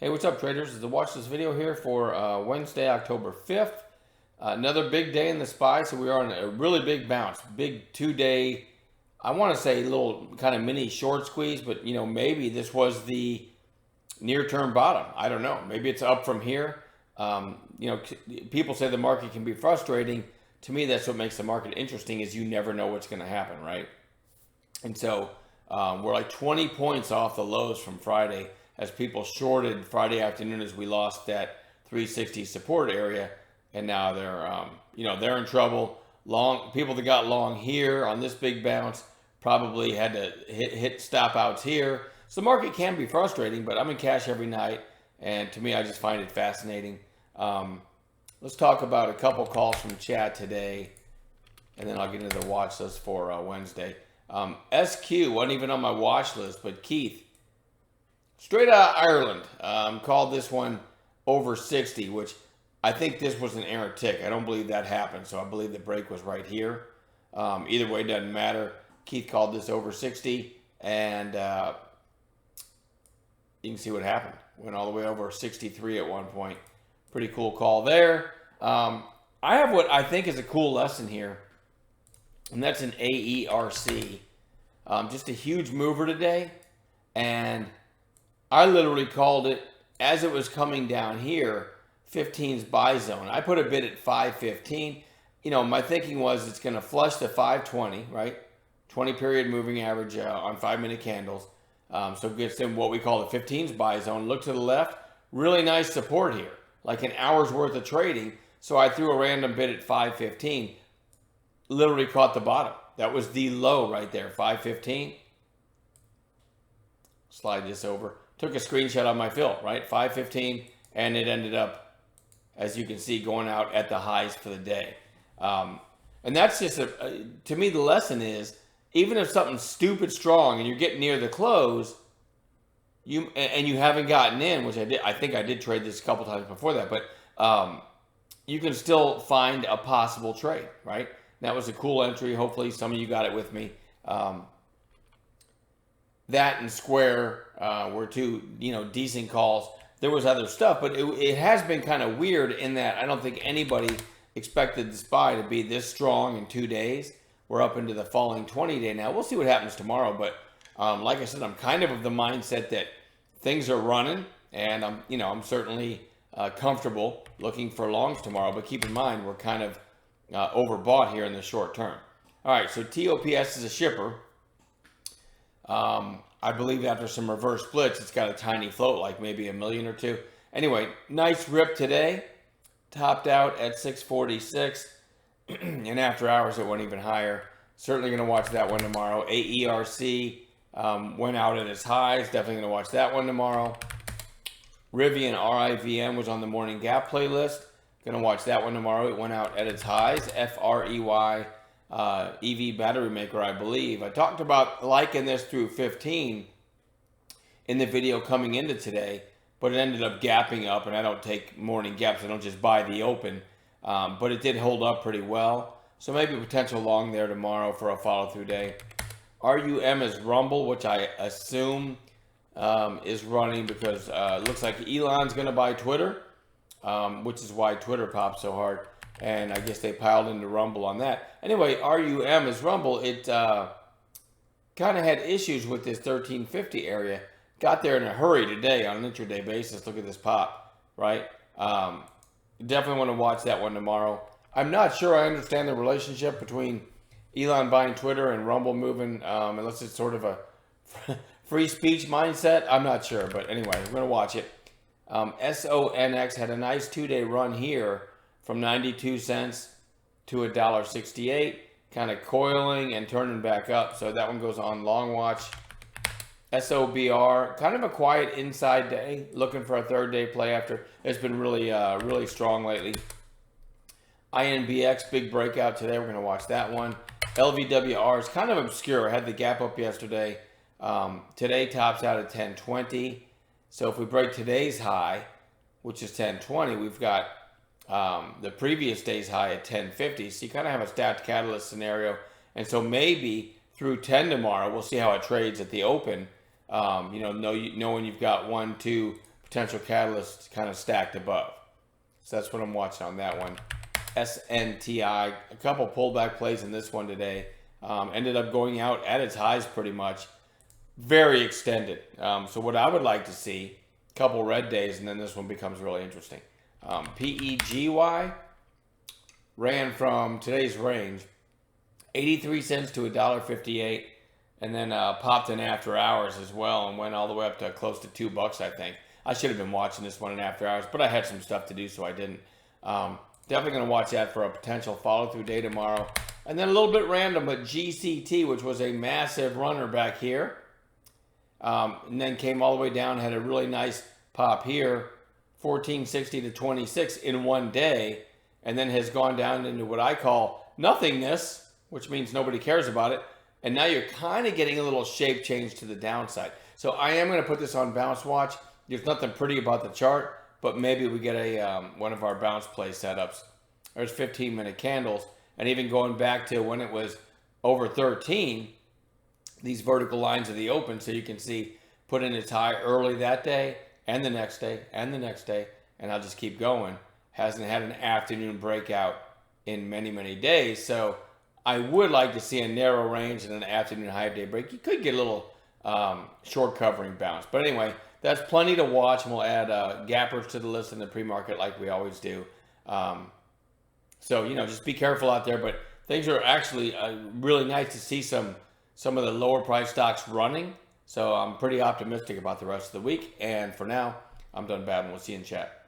Hey, what's up, traders? This is to watch this video here for Wednesday, October 5th. Another big day in the SPY, so we are on a really big bounce. Big two-day, I want to say little kind of mini short squeeze, but maybe this was the near-term bottom. I don't know. Maybe it's up from here. People say the market can be frustrating. To me, that's what makes the market interesting is you never know what's going to happen, right? And so we're like 20 points off the lows from Friday as people shorted Friday afternoon as we lost that 360 support area, and now they're in trouble. Long people that got long here on this big bounce probably had to hit stop outs here. So the market can be frustrating, but I'm in cash every night, and to me, I just find it fascinating. Let's talk about a couple calls from chat today, and then I'll get into the watch list for Wednesday. SQ wasn't even on my watch list, but Keith, straight out of Ireland, called this one over 60, which I think this was an errant tick. I don't believe that happened, so I believe the break was right here. Either way, it doesn't matter. Keith called this over 60, and you can see what happened. Went all the way over 63 at one point. Pretty cool call there. I have what I think is a cool lesson here, and that's an AERC. Just a huge mover today, and I literally called it as it was coming down here, 15's buy zone. I put a bid at 515. My thinking was it's going to flush the 520, right? 20 period moving average on 5-minute candles. So it gets in what we call the 15's buy zone. Look to the left, really nice support here, like an hour's worth of trading. So I threw a random bid at 515, literally caught the bottom. That was the low right there, 515. Slide this over. Took a screenshot on my fill, right? 515, and it ended up, as you can see, going out at the highs for the day. And that's just, to me, the lesson is, even if something's stupid strong and you're getting near the close, you haven't gotten in, which I think I did trade this a couple times before that, but you can still find a possible trade, right? That was a cool entry. Hopefully some of you got it with me. That and Square were two, decent calls. There was other stuff, but it has been kind of weird in that I don't think anybody expected the SPY to be this strong in 2 days. We're up into the falling 20-day now. We'll see what happens tomorrow, but like I said, I'm kind of the mindset that things are running, and I'm certainly comfortable looking for longs tomorrow. But keep in mind, we're kind of overbought here in the short term. All right, so TOPS is a shipper. I believe after some reverse splits, it's got a tiny float, like maybe a million or two. Anyway, nice rip today. Topped out at 646. And after hours, it went even higher. Certainly going to watch that one tomorrow. AERC went out at its highs. Definitely going to watch that one tomorrow. Rivian RIVM was on the morning gap playlist. Going to watch that one tomorrow. It went out at its highs. FREY. EV battery maker, I believe. I talked about liking this through 15 in the video coming into today, but it ended up gapping up, and I don't take morning gaps. I don't just buy the open, but it did hold up pretty well. So maybe potential long there tomorrow for a follow-through day. RUM is Rumble, which I assume is running because it looks like Elon's going to buy Twitter, which is why Twitter popped so hard. And I guess they piled into Rumble on that. Anyway, RUM is Rumble. It kind of had issues with this 1350 area. Got there in a hurry today on an intraday basis. Look at this pop, right? Definitely want to watch that one tomorrow. I'm not sure I understand the relationship between Elon buying Twitter and Rumble moving, unless it's sort of a free speech mindset. I'm not sure, but anyway, we're going to watch it. SONX had a nice 2-day run here from 92 cents to $1.68, kind of coiling and turning back up. So that one goes on long watch. SOBR, kind of a quiet inside day, looking for a 3rd-day play after. It's been really, really strong lately. INBX, big breakout today. We're going to watch that one. LVWR is kind of obscure. Had the gap up yesterday. Today tops out at 1020. So if we break today's high, which is 1020, we've got the previous day's high at 1050. So you kind of have a stacked catalyst scenario. And so maybe through 10 tomorrow, we'll see how it trades at the open. Knowing you've got 1, 2, potential catalyst kind of stacked above. So that's what I'm watching on that one. SNTI, a couple pullback plays in this one today. Ended up going out at its highs pretty much. Very extended. So what I would like to see, a couple red days, and then this one becomes really interesting. PEGY ran from today's range, 83 cents to $1.58, and then popped in after hours as well and went all the way up to close to $2, I think. I should have been watching this one in after hours, but I had some stuff to do, so I didn't. Definitely going to watch that for a potential follow-through day tomorrow. And then a little bit random, but GCT, which was a massive runner back here, and then came all the way down, had a really nice pop here, 1460 to 26 in one day, and then has gone down into what I call nothingness, which means nobody cares about it. And now you're kind of getting a little shape change to the downside. So I am going to put this on bounce watch. There's nothing pretty about the chart, but maybe we get a one of our bounce play setups. There's 15-minute candles, and even going back to when it was over 13, these vertical lines of the open, so you can see put in its high early that day and the next day and the next day, and I'll just keep going. Hasn't had an afternoon breakout in many, many days, so I would like to see a narrow range and an afternoon high day break. You could get a little short covering bounce. But anyway, that's plenty to watch, and we'll add gappers to the list in the pre-market like we always do. So, just be careful out there. But things are actually really nice to see some of the lower price stocks running. So I'm pretty optimistic about the rest of the week. And for now, I'm done babbling. We'll see you in chat.